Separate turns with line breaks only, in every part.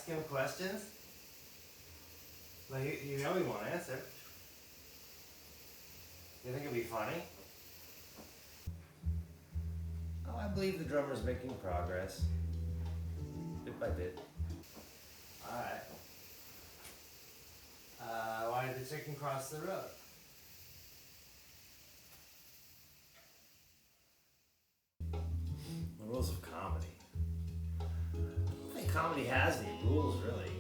him questions? Like, you know he won't answer. You think it'd be funny? Oh, I believe the drummer's making progress. Bit by bit. Alright. Why did the chicken cross the road? The rules of comedy. I don't think comedy has any rules, really.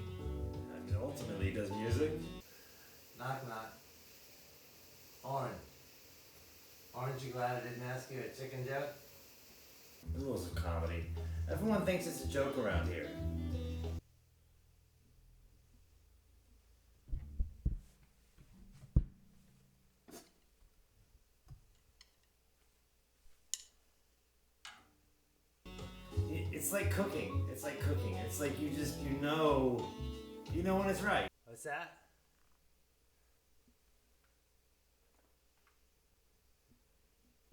I mean, ultimately, it does music. Knock, knock. Orange. Aren't you glad I didn't ask you a chicken joke? The rules of comedy. Everyone thinks it's a joke around here. It's like cooking. It's like cooking. It's like you know when it's right. What's that?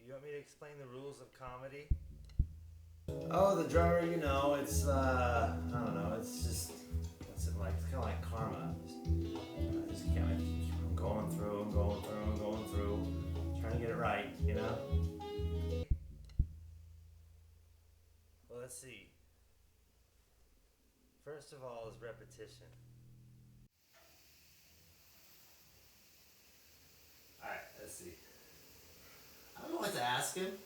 You want me to explain the rules of comedy? Oh, the drummer, it's, I don't know, it's just, what's it like? It's kind of like karma. I just can't, I'm going through, trying to get it right, Well, let's see. First of all is repetition. Alright, let's see. I don't know what to ask him.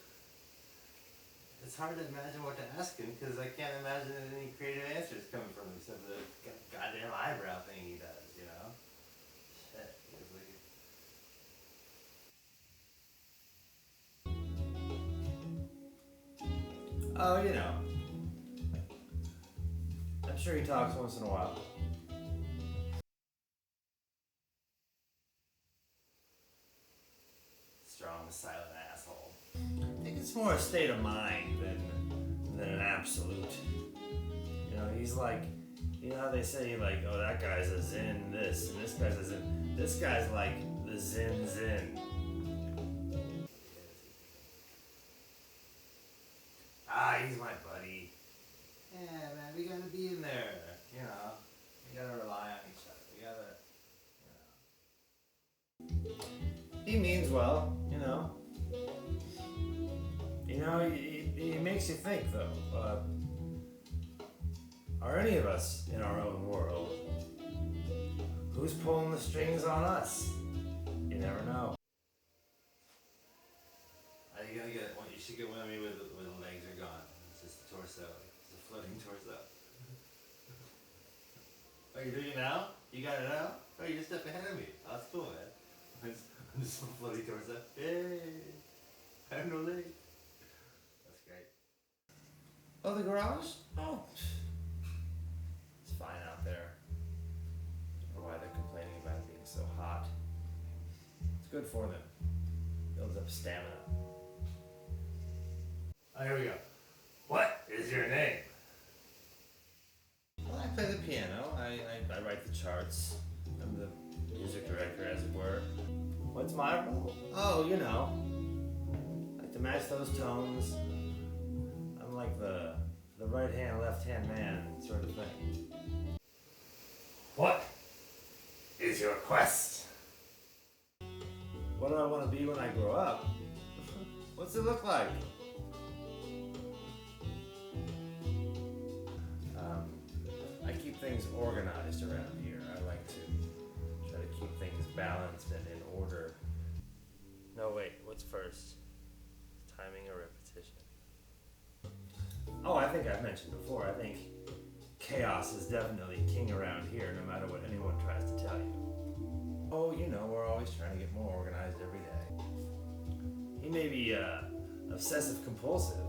It's hard to imagine what to ask him because I can't imagine any creative answers coming from him except the goddamn eyebrow thing he does, Shit. Oh, I'm sure he talks once in a while. Strong, silent asshole. I think it's more a state of mind than an absolute. He's like, how they say, like, oh, that guy's a zen this, and this guy's a zen. This guy's like the zen. He's my buddy. Yeah, man, we gotta be in there, We gotta rely on each other. We gotta, He means well, He makes you think, though. Are any of us in our own world? Who's pulling the strings on us? You never know. You should get one of me where the legs are gone. It's just the torso. It's a floating torso. Oh, you're doing it now? You got it now? Oh, you're just a step ahead of me. Oh, that's cool, man. I'm just a floating torso. Yay! I have no legs. That's great. Oh, the garage? Oh. It's fine out there. I don't know why they're complaining about it being so hot. It's good for them. Builds up stamina. Oh, here we go. What is your name? Well, I play the piano. I write the charts. I'm the music director, as it were. What's my role? Oh, like to match those tones. I'm like the right hand, left hand man sort of thing. What is your quest? What do I want to be when I grow up? What's it look like? I keep things organized around here. I like to try to keep things balanced and in order. No, wait, what's first? Timing or repetition? Oh, I think I've mentioned before, I think chaos is definitely king around here, no matter what anyone tries to tell you. Oh, we're always trying to get more organized every day. He may be obsessive compulsive.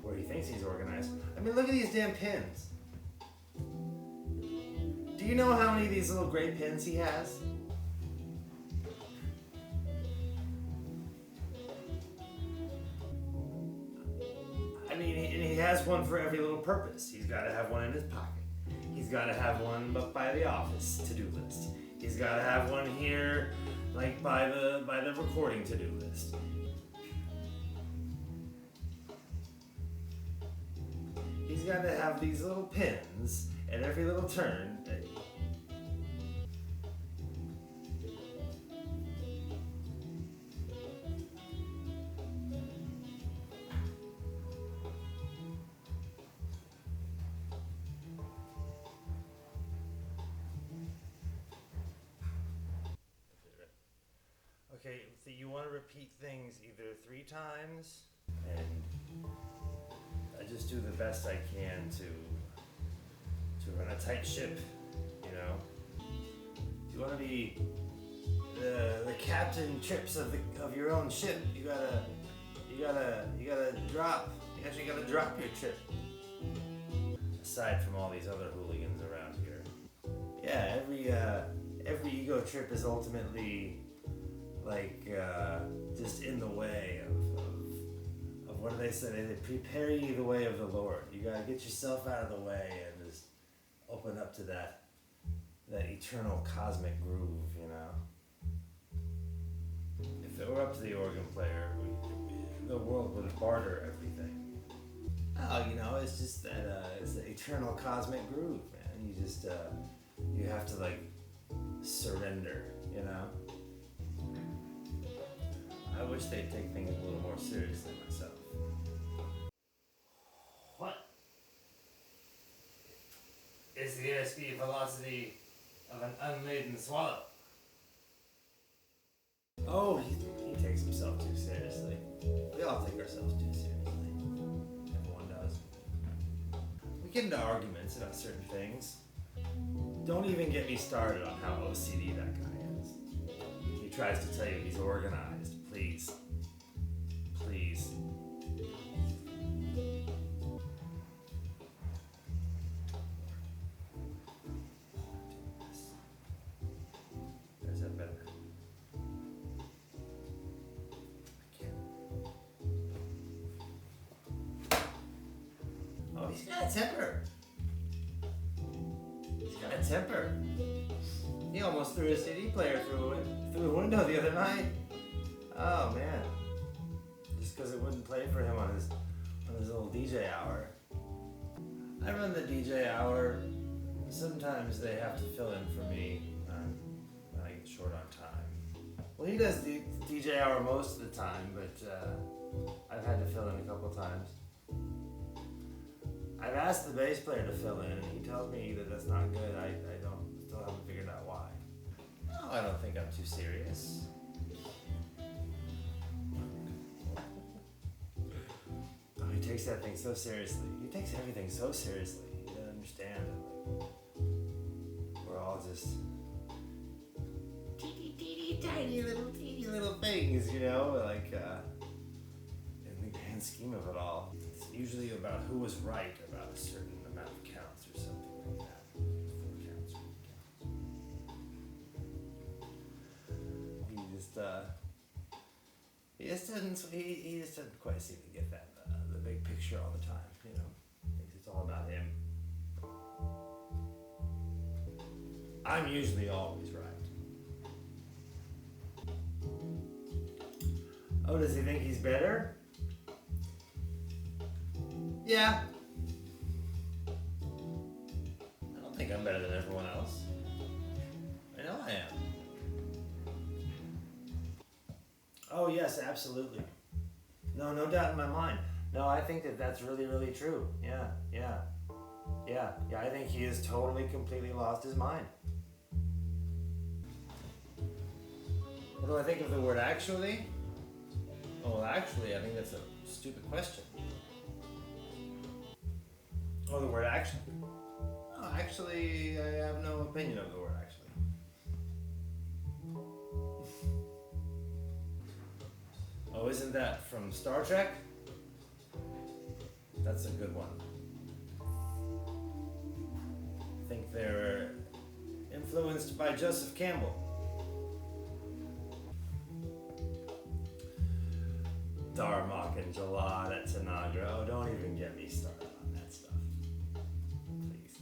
Where he thinks he's organized. I mean, look at these damn pins. Do you know how many of these little gray pins he has? I mean, he has one for every little purpose. He's got to have one in his pocket. He's got to have one by the office to-do list. He's got to have one here, like by the recording to-do list. gotta have these little pins at every little turn. Okay, so you want to repeat things either 3 times, and I just do the best I can to run a tight ship, you know. You want to be the captain trips of your own ship. You gotta drop. You actually gotta drop your trip. Aside from all these other hooligans around here, yeah, every ego trip is ultimately like just in the way of what do they say? They prepare you the way of the Lord. You gotta get yourself out of the way and just open up to that eternal cosmic groove, you know. If it were up to the organ player, the world would barter everything. Oh, you know, it's just that it's the eternal cosmic groove, man. You just you have to like surrender, you know. I wish they'd take things a little more seriously myself. What is the airspeed velocity of an unladen swallow? Oh, he takes himself too seriously. We all take ourselves too seriously. Everyone does. We get into arguments about certain things. Don't even get me started on how OCD that guy is. He tries to tell you he's organized. Please. Please. There's that better. I can't. Oh, he's got a temper. He's got a temper. He almost threw a CD player through a window the other night. Oh man, just because it wouldn't play for him on his little DJ hour. I run the DJ hour. Sometimes they have to fill in for me when I get short on time. Well, he does the DJ hour most of the time, but I've had to fill in a couple times. I've asked the bass player to fill in, and he tells me that that's not good. I still haven't figured out why. No, I don't think I'm too serious. He takes that thing so seriously. He takes everything so seriously. You don't understand it. We're all just teeny little things, you know, like in the grand scheme of it all. It's usually about who was right about a certain amount of counts or something like that. 4 counts, 3 counts. He just doesn't quite seem to get that. The big picture all the time, you know. Thinks it's all about him. I'm usually always right. Oh, does he think he's better? Yeah. I don't think I'm better than everyone else. I know I am. Oh yes, absolutely. No doubt in my mind. No, I think that's really, really true. Yeah. I think he has totally, completely lost his mind. What do I think of the word actually? Well, actually, I think that's a stupid question. Oh, the word actually? No, actually, I have no opinion of the word actually. Oh, isn't that from Star Trek? That's a good one. I think they're influenced by Joseph Campbell. Darmok and Jalad at Tanagra. Oh, don't even get me started on that stuff. Please.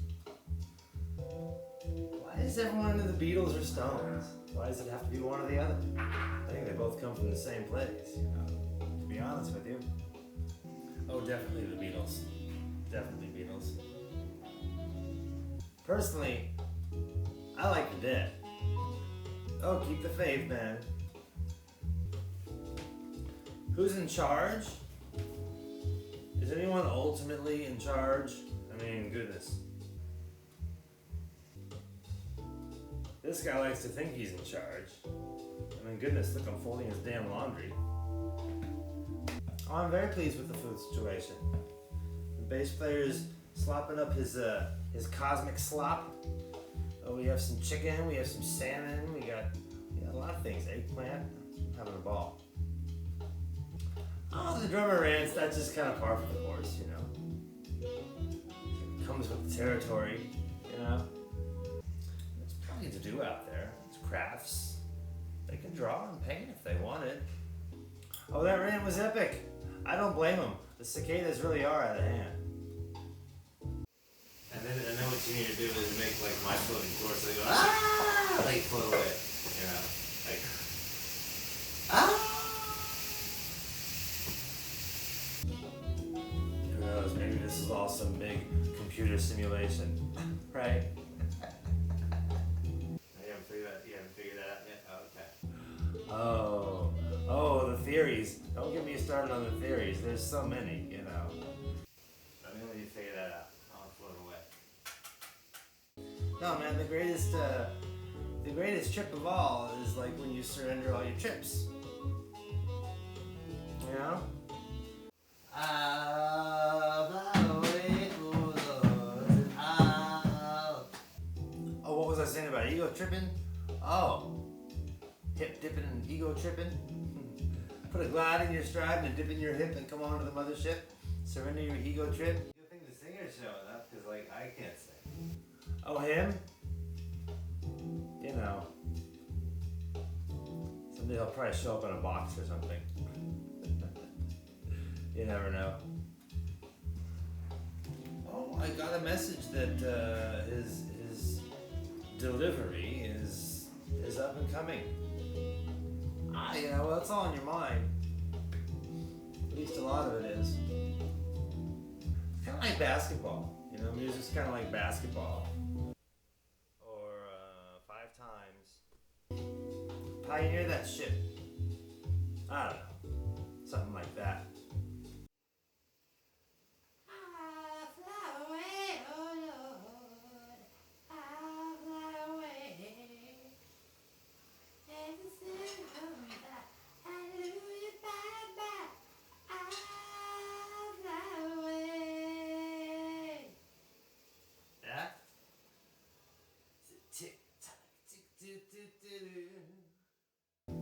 Why is everyone into the Beatles or Stones? Why does it have to be one or the other? I think they both come from the same place, you know, to be honest with you. Oh, definitely the Beatles. Definitely Beatles. Personally, I like the Dead. Oh, keep the faith, man. Who's in charge? Is anyone ultimately in charge? I mean, goodness. This guy likes to think he's in charge. I mean, goodness, look, I'm folding his damn laundry. Oh, I'm very pleased with the food situation. The bass player's slopping up his cosmic slop. Oh, we have some chicken, we have some salmon, we got a lot of things. Eggplant. I'm having a ball. Oh, the drummer rants, that's just kind of par for the course, you know. It comes with the territory, you know. There's plenty to do out there. It's crafts. They can draw and paint if they wanted. Oh, that rant was epic. I don't blame them. The cicadas really are out of hand. And then what you need to do is make like my floating door so they go, ah, like float away, you know, like, ah. Who knows? Maybe this is all some big computer simulation, right? You haven't figured that out yet? Oh, okay. Oh, the theories. Don't get me started on the theories. There's so many, you know. Let me figure that out. I'll float away. No, man, the greatest trip of all is like when you surrender all your trips. You know? Oh, what was I saying about ego tripping? Oh, hip dipping and ego tripping. Put a glide in your stride and a dip in your hip and come on to the mothership. Surrender your ego trip. Good thing the singer's showing up because, like, I can't sing. Oh, him? You know. Someday he'll probably show up in a box or something. You never know. Oh, I got a message that his delivery is up and coming. You know, well, it's all in your mind. At least a lot of it is. It's kind of like basketball. You know, music's kind of like basketball. Or 5 times. Pioneer that shit. I don't know. Something like that.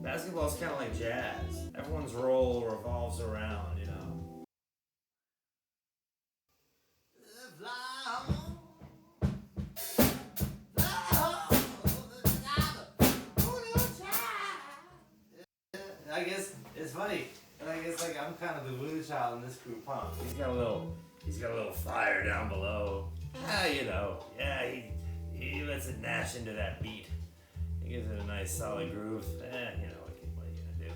Basketball's kind of like jazz. Everyone's role revolves around, you know. I guess it's funny, and I guess like I'm kind of the voodoo child in this group, huh? He's got a little fire down below. You know, yeah, he lets it gnash into that beat. He gives it a nice solid groove. You know, what are you gonna do?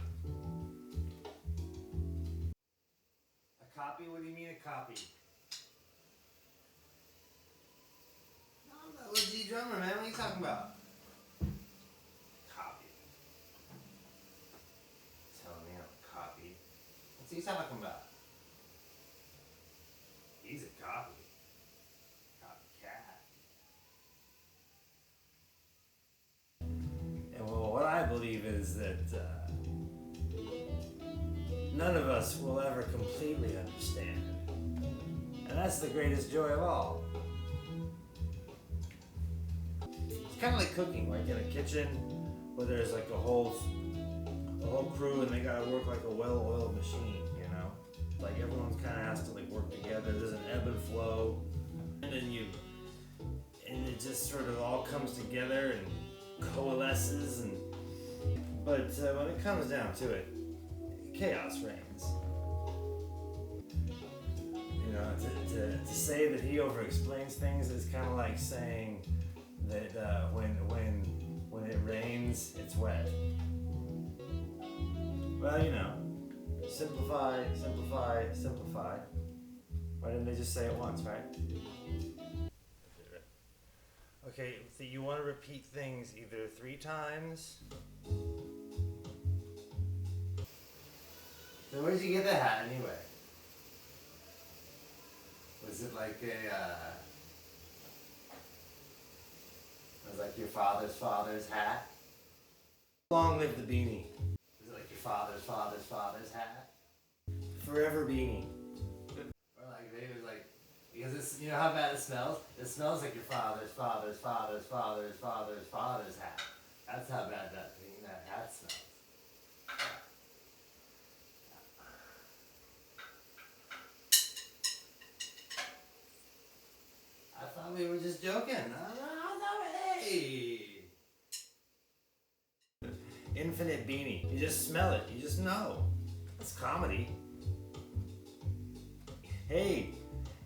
A copy? What do you mean a copy? No, I'm not a G drummer, man. What are you talking about? Copy. Telling me I'm a copy. What's he talking about? He's a copy. Copycat. And well, what I believe is that none of us will ever completely understand. And that's the greatest joy of all. It's kind of like cooking, like in a kitchen where there's like a whole crew and they gotta work like a well-oiled machine, you know? Like everyone's kind of has to like work together. There's an ebb and flow, and then it just sort of all comes together and coalesces. But when it comes down to it, chaos reigns. You know, to say that he over-explains things is kind of like saying that when it rains, it's wet. Well, you know, simplify. Why didn't they just say it once, right? Okay, so you want to repeat things either 3 times. So where did you get the hat anyway? Was it like was like your father's hat? Long live the beanie. Was it like your father's hat? Forever beanie. Or like maybe it was like, because it's, you know how bad it smells? It smells like your father's hat. That's how bad that hat smells. I thought we were just joking. Hey! Infinite beanie. You just smell it. You just know. It's comedy. Hey,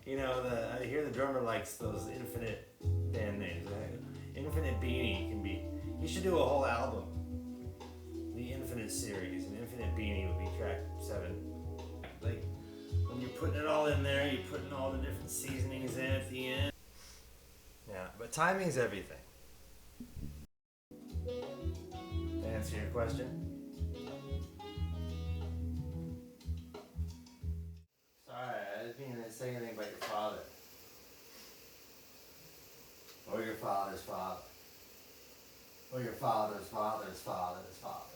you know, I hear the drummer likes those Infinite band names. Infinite Beanie can be. You should do a whole album. The Infinite series, and Infinite Beanie would be track 7. Like when you're putting it all in there, you're putting all the different seasonings in at the end. Yeah, but timing's everything. To answer your question. Sorry, I didn't mean to say anything about your father. Or your father's father. Or your father's father's father's father.